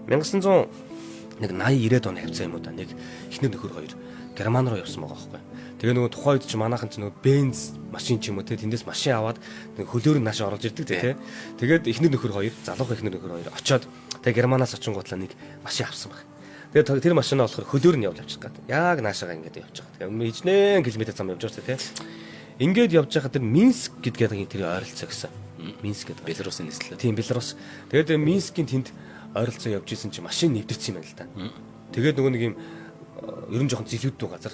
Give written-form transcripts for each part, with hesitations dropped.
1900 нэг 80 90-ад оны хавцаа юм уу да. Нэг ихнэр нөхөр хоёр Герман руу явсан байгаа байхгүй. Тэгээ нөгөө тухайн үед чи манайхан чи нөгөө бенз машин ч юм уу те тэндээс машин аваад нэг хөлөөр нь нааш оруулж ирдэг те. Тэгээд ихнэр нөхөр хоёр залуухан ихнэр нөхөр хоёр очоод тэгээ Германаас очингуудлаа нэг машин авсан баг. Тэгээд тэр машинаа болохоор хөлөөр нь явж авчих гээд яг наашаага ингээд явж байгаа. Тэгээ хичнээн километр зам явж байгаа те. Ингээд явж байхад тэр Минск гэдгээр тэр ойролцоо гэсэн. Минск гэдэг Белорусын нийслэл. Тийм Белорус. Тэгээд Минскийн тэнд ойролцоо явж исэн чи машин нэвтэрсэн юм байна л да. Тэгээд нөгөө нэг юм ер нь жоохон зилүүдтэй газар.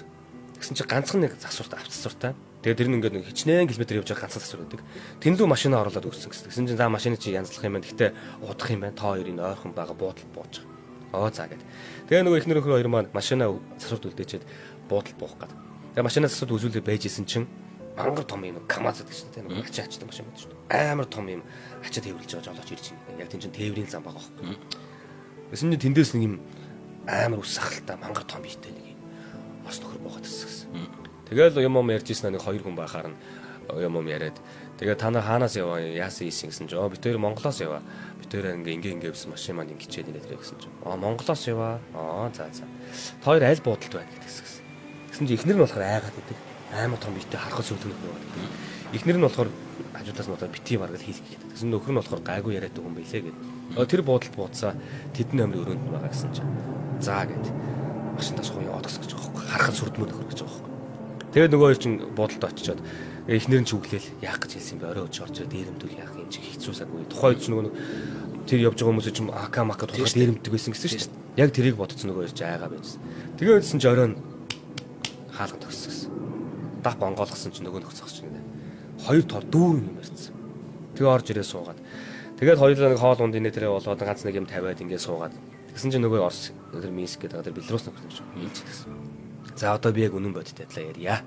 Тэгсэн чи ганцхан нэг засварт авцсуртай. Тэгээд тэр нь ингээд нэг хичнээн километр явж байгаа ганцхан засвар байдаг. Тэндүү машинаа оруулаад өгсөн гэсэн. Тэгсэн чинь за машины чи янзлах юм байна. Гэхдээ удах юм байна. Та хоёрын ойрхон байгаа буудал бууж байгаа. За гэд. Тэгээ нөгөө ихнэр өхөр хоёр маань машинаа засварт үлдээчихэд буудал буух гээд. Тэгээ машинаа засварт үзүүлээ байжсэн чинь мангар том юм КамАЗ гэдэг чинь тийм нэг ачаачтай машин байдаг шүү дээ. Амар том юм ачаа тээвэрлж байгаа жолооч ирж байна. Яг тийм чинь тээврийн зам байгаа байхгүй. Гэсэн чинь тэндээс нэг юм амар ус сахалтай мангар том биетэй нэг юм орс нөхөр буугаад ирсэн. Тэгэл юм ярьжсэн нэг хоёр хүн байхаар нь юм яриад тэгээ та нар хаанаас яваа яасан ийсэн гэсэн чинь бид хоёр Монголоос яваа. Бид хоёр ингээ гэсэн машин маань ингэчээд ирээд гэсэн чинь Монголоос яваа. За. Та хоёр аль буудалд байна гэсэн. Гэсэн чинь ихнэр нь болохоор айгаад идэг. Амар том биетэй харахад сүлдөнөх байна. Ихнэр нь болохоор хажуудаас нь одоо бити баргал хийх гэдэг. Тэгсэн нөхөр нь болохоор гайгүй яриад байгаа юм байлээ гэдэг. Тэр буудалд буудсаа тэдний амрын өрөөнд байгаа гэсэн чинь. За гэд. Машинтаас гоё яваад гэсэн гэж байгаа байхгүй. Харахад сүрдмөд нөхөр гэж байгаа байхгүй. Тэгээд нөгөө хоёр чинь буудалд очичоод ихнэр нь ч үглээл яах гэж хэлсэн бэ? Орой өч орж ирээд дээрэмдүүл яах юм чи хэцүүсаагүй. Тухайн үед чинь нөгөө тэр явж байгаа хүмүүс чинь АК МАК тухай дээрэмдэг байсан гэсэн шүү дээ. Яг тэрийг бодсон нөгөө хоёр чинь айгаа байжсэн. Тэгээд үдсэн чи орой хаалганд төгссөн гэсэн. Дах бонгоолгосон чинь нөгөө нөхцөх чинь гэнэ. Хоёр тор дүүрэн юм ярьсан. Тэгээ орж ирээ суугаад. Тэгээд хоёулаа нэг хоол унд инээ тэрэ болоод ганц нэг юм тавиад ингээд суугаад. Тэгсэн чинь нөгөө Орос тэр Минск гэдэг тэр Белорус нөхөр гэж хэлж гэсэн. За одоо би яг үнэн бодит талаа ярья.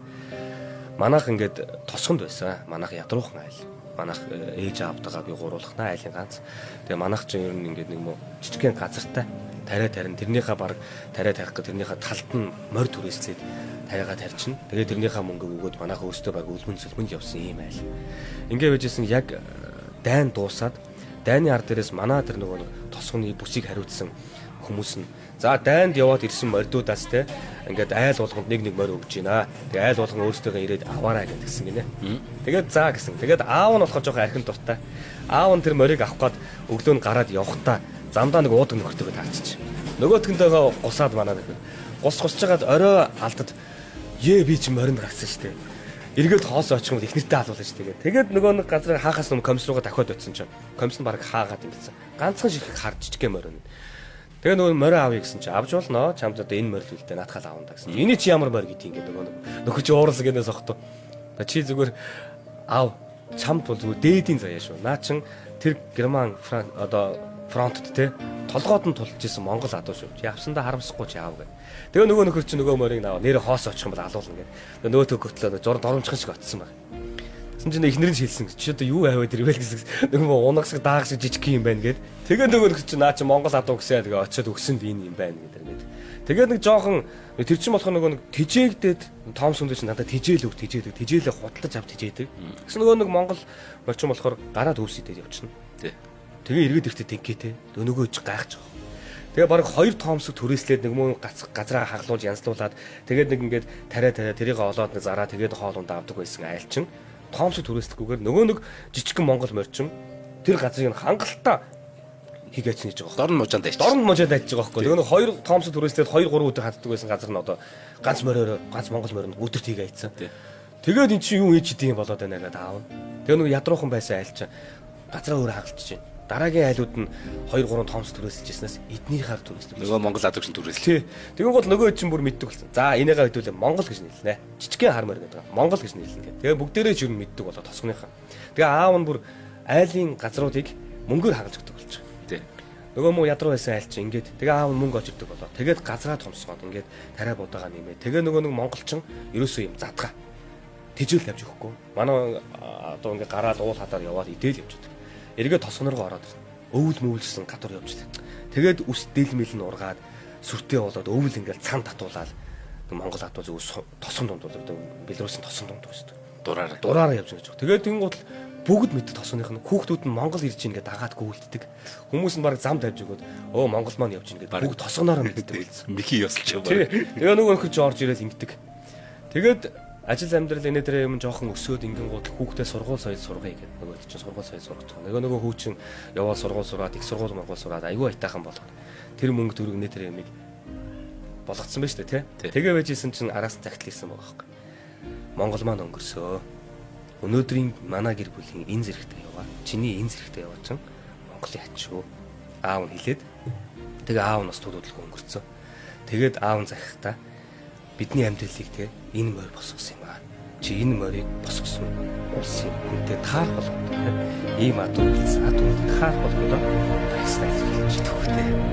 Манайх ингээд тосгонд байсан. Манайх ядруухан айл. Манайх ээж аавтайгаа би гуруулахнаа айлын ганц. Тэгээ манайх чинь ер нь ингээд нэг жижигхэн газартай тариа тарин тэрнийхээ баг тариа тарих гэ тэрнийхээ талд нь морь түрээслээд тариагаа тарьчихна. Тэгээд тэрнийхээ мөнгө өгөөд манайх өөрсдөө баг үлмэн сэлмэнд явсан юм айл. Ингээ байжсэн яг дайн дуусаад дайны ар дээрээс манаа тэр нөгөө тосгоны бүсийг хариуцсан хүмүүс нь за дайнд яваад ирсэн мордуудаас те ингээд айл болгонд нэг морь өгж гинэ. Тэгээ айл болгон өөрсдөө ирээд аваарай гэдгсэн гинэ. Тэгээд за гэсэн. Тэгээд аав нь болохоор жоохон архин дуртай. Аав нь тэр морийг авах гээд өглөө нь гараад явхдаа замдаа нэг уудаг нөхөртөө таарчих. Нөгөөдгөнтэйгээ гусаад манаа нөхөр. Гусж жагаад орой алдад би чи моринд гарсан штэ. Эргээд хоос очих юм ихнэртэй алуулна штэ. Тэгээд нөгөө нэг газар хаахаас нүм комисс руугаа дахиад очсон чинь комисс нь баг хаагаад ингэсэн. Ганцхан шиг харж жижиг морин. Тэгээ нөгөө морин авъя гэсэн чинь авч болно. Чамд одоо энэ морил үлдээ наатахал аавна гэсэн. Эний чи ямар морь гэдэг ингэ нөгөө нөхөж ууралсан гэнээс охтоо. Чи зүгээр аав чамд бол зүгээр дээдийн заяа шүү. Наа чин тэр Герман одоо фронтд те толгойд нь тулж исэн Монгол адуу шүү. Явсандаа харамсахгүй ч яав гэ. Тэгээ нөгөө нөхөр чи нөгөө морийг наваа нэрээ хоос очих юм бол алуулна гэ. Нөгөө төгөтлөө зур доромжхон шиг отсон баг. Тэгсэн чинь ихнэр нь хэлсэн. Чи одоо юу аваад ирвэл гэсэн. Нөгөө унаг шиг даах шиг жижиг юм байна гэд. Тэгээ нөгөө нөхөр чи наа чи Монгол адуу гэсэн тэгээ очиод өгсөнд энэ юм байна гэдэг. Тэгээд нэг жоохон тэр чин болох нөгөө нэг тижээгдээд том сүндэ чи надад тижээл тижээлээ худалдаж авч тижээдэг. Гэсэн нөгөө нэг Монгол болчин болохоор гараад өвсөдөд явчихна. Тэгээ эргээд ихтэй тэнхээтэй нөгөө ч гайхаж байгаа. Тэгээ баг 2 томсог түрээслээд нэг мөн газраа хаглуулж янзлуулад тэгээд нэг ингээд тариа тэрийг олоод нэг зараа тэгээд хоолунд авдаг байсан айлчин томсог түрээслэхгүйгээр нөгөө нэг жижигхэн Монгол морчин тэр газрыг хангалттай хийгээч нэж байгаа. Дорн мужаад дайж байгаа байхгүй. Нөгөө 2 томсог түрээслээд 2 3 өдөр хаддаг байсан газар нь одоо ганц Монгол морин өдөрт хийгээйцэн. Тэгээд эн чинь юу хийж идэм болоод байна гэдэг аав. Тэгээ нөгөө ядруухан байсан айлчин газраа өөр хагалчих чинь. Дараагийн айлууд нь 2 3 томс түрээсэлж ирснээс эднийхаар түрээслээ. Нөгөө Монгол адуугч түрээслээ. Тэгэн гол нөгөө чинь бүр мэддэг болсон. За энийгээ хэдүүлээ Монгол гэж нийлнэ. Жижигхэн хар мөр гэдэг. Монгол гэж нийлнэ гэдэг. Тэгээ бүгдээрээ ч юу мэддэг болоо тосгоныхаа. Тэгээ аав нь бүр айлын газруудыг мөнгөөр хагалж өгдөг болж байгаа. Тий. Нөгөө муу ядруу байсан айл чинь ингээд тэгээ аав нь мөнгө олж өгдөг болоо. Тэгээд газраа томсгоод ингээд тариа будаагаа нэмээ. Тэгээ нөгөө нэг монголчин ерөөсөө юм задгаа. Тэжээл явж өгөхгүй. Манай одоо ингээд гараад уул хадаар яваад идээл явж өгдөг. Эргээд тосгоноор ороод өвөл мөвлжсэн гадуур явж байгаа. Тэгээд үс дэлмэл нь ургаад сүртэй болоод өвөл ингээл цан татуулаад Монгол адуу зөв тосгон дунд болоод Белорусын тосгон дунд байсан. Дураараа явж байгаа. Тэгээд тэнгуут бүгд мэддэг тосооных нь хүүхдүүд нь Монгол ирж ийн гэдэг дагаад гүйлддэг. Хүмүүс нь баг зам тавьж өгөөд Монгол маань явж ийн гэдэг бүгд тосгоноор мэддэг болсон. Михи ёсолч байгаа. Тэгээ нөгөө өхөж орж ирээд ингэдэг. Тэгээд ажил амьдрал энэ дээр юм жоохон өсөөд ингэнгууд хүүхдээ сургууль соёл сургая гэдэг нөгөө чинь сургууль соёл сургах. Нөгөө хүүчин яваад сургууль сураад их сургууль сураад аюу айтаахан болгоод тэр мөнгө төгрөг нэ тэр юмыг болгоцсон байж тээ. Тэгээ байжсэн чинь араас загтлээсэн байгаа байхгүй. Монгол маань өнгөрсөө. Өнөөдрийн манай гэр бүлийн энэ зэрэгтэй яваа. Чиний энэ зэрэгтэй яваа чинь Монголын ачуу. Аав нь хэлээд тэгээ аав нь бас төлөвлөгөө өнгөрцөө. Тэгээд аав нь захихтаа бидний амьдралыг те энэ морь босгосон юм аа. Чи энэ морийг босгосон улсын хүнтэй таарах болгоно. Ийм адуу билсэн адуу таарах болгоно. Баястай хэлж төгтэй.